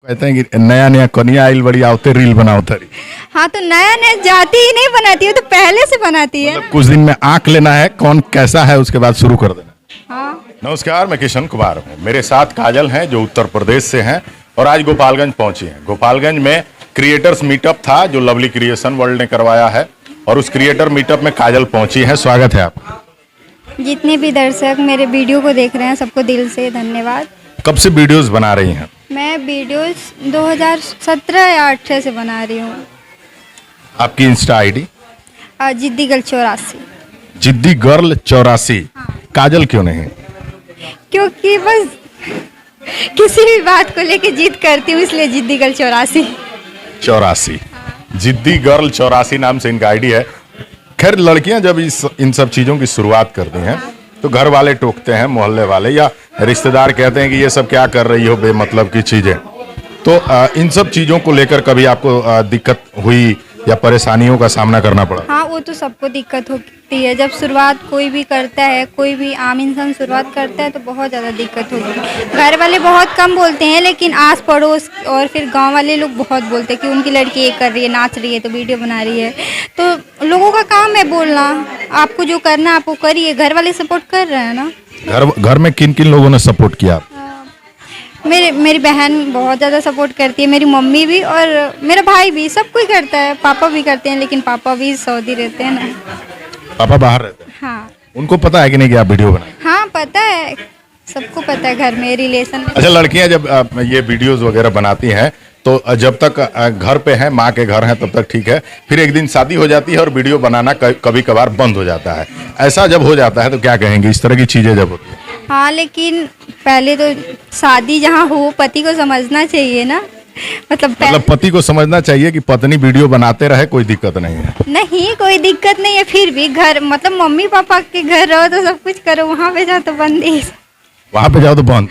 कहते हैं कि नया नया कनिया आइल बड़ी आवते रील बनाओ तरी। हाँ तो नया नया जाती ही नहीं बनाती है, तो पहले से बनाती है। मतलब कुछ दिन में आंक लेना है कौन कैसा है, उसके बाद शुरू कर देना। हाँ। नमस्कार, मैं किशन कुमार हूँ। मेरे साथ काजल हैं जो उत्तर प्रदेश से हैं और आज गोपालगंज पहुंची हैं। गोपालगंज में क्रिएटर्स मीटअप था जो लवली क्रिएशन वर्ल्ड ने करवाया है और उस क्रिएटर मीटअप में काजल पहुंची है। स्वागत है आपका। जितने भी दर्शक मेरे वीडियो को देख रहे हैं सबको दिल से धन्यवाद। कब से वीडियोस बना रही हैं? मैं वीडियोस 2017 या 18 से बना रही हूँ। आपकी इंस्टा आईडी? जिद्दी गर्ल 84। जिद्दी गर्ल 84। काजल क्यों नहीं? क्योंकि बस किसी भी बात को लेके जिद करती हूँ, इसलिए जिद्दी गर्ल 84। 84 जिद्दी गर्ल 84 नाम से इनका आईडी है। खैर, लड़कियां जब इन सब चीज़ों की शुरुआत करती हैं तो घर वाले टोकते हैं, मोहल्ले वाले या रिश्तेदार कहते हैं कि ये सब क्या कर रही हो बेमतलब की चीज़ें। तो इन सब चीज़ों को लेकर कभी आपको दिक्कत हुई या परेशानियों का सामना करना पड़ा? हाँ, वो तो सबको दिक्कत होती है। जब शुरुआत कोई भी करता है, कोई भी आम इंसान शुरुआत करता है तो बहुत ज़्यादा दिक्कत होती है। घर वाले बहुत कम बोलते हैं, लेकिन आस पड़ोस और फिर गांव वाले लोग बहुत बोलते हैं कि उनकी लड़की ये कर रही है, नाच रही है, तो वीडियो बना रही है। तो लोगों का काम है बोलना, आपको जो करना आपको करिए। घर वाले सपोर्ट कर रहे हैं ना। घर में किन किन लोगों ने सपोर्ट किया? मेरी बहन बहुत ज़्यादा सपोर्ट करती है, मेरी मम्मी भी और मेरा भाई भी, सब कोई करता है। पापा भी करते हैं, लेकिन पापा भी सऊदी रहते हैं ना। पापा बाहर रहते हैं? हाँ। उनको पता है कि नहीं कि आप वीडियो बनाए? हाँ पता है, सबको पता है घर में, रिलेशन में। अच्छा, लड़कियां जब ये वीडियोस वगैरह बनाती हैं तो जब तक घर पे हैं, माँ के घर हैं, तब तक ठीक है। फिर एक दिन शादी हो जाती है और वीडियो बनाना कभी कभार बंद हो जाता है। ऐसा जब हो जाता है तो क्या कहेंगे इस तरह की चीज़ें जब होती है? हाँ, लेकिन पहले तो शादी जहाँ हो पति को समझना चाहिए ना। मतलब पति को समझना चाहिए कि पत्नी वीडियो बनाते रहे, कोई दिक्कत नहीं है। नहीं, कोई दिक्कत नहीं है। फिर भी घर, मतलब मम्मी पापा के घर रहो तो सब कुछ करो, वहाँ पे जाओ तो बंद ही। वहाँ पे जाओ तो बंद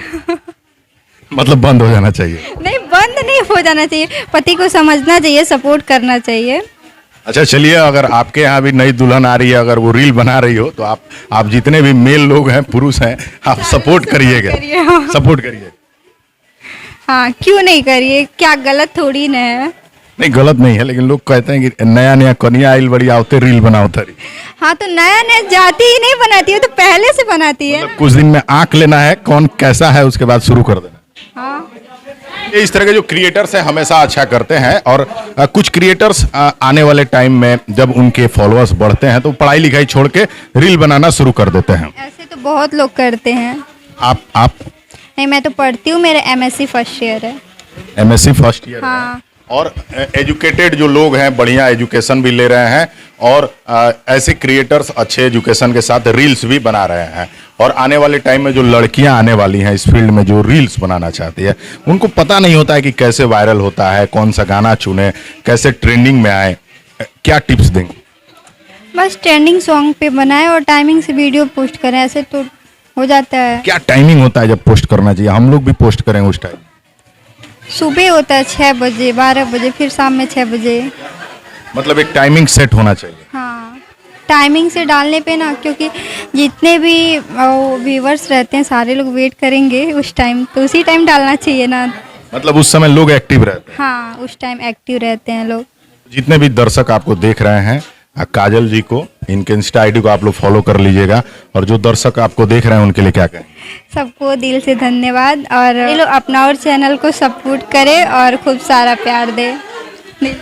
मतलब बंद हो जाना चाहिए? नहीं, बंद नहीं हो जाना चाहिए। पति को समझना चाहिए, सपोर्ट करना चाहिए। अच्छा, चलिए, अगर आपके यहाँ भी नई दुल्हन आ रही है, अगर वो रील बना रही हो तो आप जितने भी मेल लोग हैं, पुरुष हैं, आप सपोर्ट करिएगा। सपोर्ट करिए। हाँ, क्यों नहीं करिए, क्या गलत थोड़ी ना है। नहीं, गलत नहीं है, लेकिन लोग कहते हैं कि नया नया कनिया आइल बड़ी आवते रील बनाओ तरी। हाँ तो नया नया जाती ही नहीं बनाती है, तो पहले से बनाती है। मतलब कुछ दिन में आंक लेना है कौन कैसा है, उसके बाद शुरू कर देना। हाँ। ये इस तरह के जो क्रिएटर्स हैं हमेशा अच्छा करते हैं और कुछ क्रिएटर्स आने वाले टाइम में जब उनके फॉलोअर्स बढ़ते हैं तो पढ़ाई लिखाई छोड़ के रील बनाना शुरू कर देते हैं। ऐसे तो बहुत लोग करते हैं। आप? नहीं, मैं तो पढ़ती हूँ, मेरा MSc फर्स्ट ईयर है। MSc first year? हाँ। और एजुकेटेड जो लोग हैं, बढ़िया एजुकेशन भी ले रहे हैं और ऐसे क्रिएटर्स अच्छे एजुकेशन के साथ रील्स भी बना रहे हैं। और आने वाले टाइम में जो लड़कियां आने वाली हैं इस फील्ड में, जो रील्स बनाना चाहती है, उनको पता नहीं होता है कि कैसे वायरल होता है, कौन सा गाना चुने, कैसे ट्रेंडिंग में आए। क्या टिप्स देंगे? बस ट्रेंडिंग सॉन्ग पे बनाए और टाइमिंग से वीडियो पोस्ट करें, ऐसे तो हो जाता है। क्या टाइमिंग होता है जब पोस्ट करना चाहिए? हम लोग भी पोस्ट करें उस टाइम। सुबह होता है 6 बजे, 12 बजे, फिर शाम में 6 बजे। मतलब एक टाइमिंग सेट होना चाहिए। हाँ, टाइमिंग से डालने पे ना, क्योंकि जितने भी व्यूवर्स रहते हैं सारे लोग वेट करेंगे उस टाइम, तो उसी टाइम डालना चाहिए ना। मतलब उस समय लोग एक्टिव रहते हैं। हाँ, उस टाइम एक्टिव रहते हैं लोग। जितने भी दर्शक आपको देख रहे हैं, काजल जी को, इनके इंस्टा आईडी को आप लोग फॉलो कर लीजिएगा। और जो दर्शक आपको देख रहे हैं उनके लिए क्या कहें? सबको दिल से धन्यवाद और ये लोग अपना और चैनल को सपोर्ट करें और खूब सारा प्यार दे।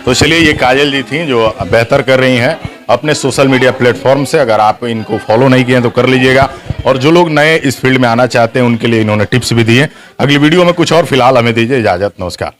तो चलिए, ये काजल जी थी जो बेहतर कर रही हैं अपने सोशल मीडिया प्लेटफॉर्म से। अगर आप इनको फॉलो नहीं किए तो कर लीजिएगा। और जो लोग नए इस फील्ड में आना चाहते हैं उनके लिए इन्होंने टिप्स भी दिए। अगली वीडियो में कुछ और, फिलहाल हमें दीजिए इजाजत। नमस्कार।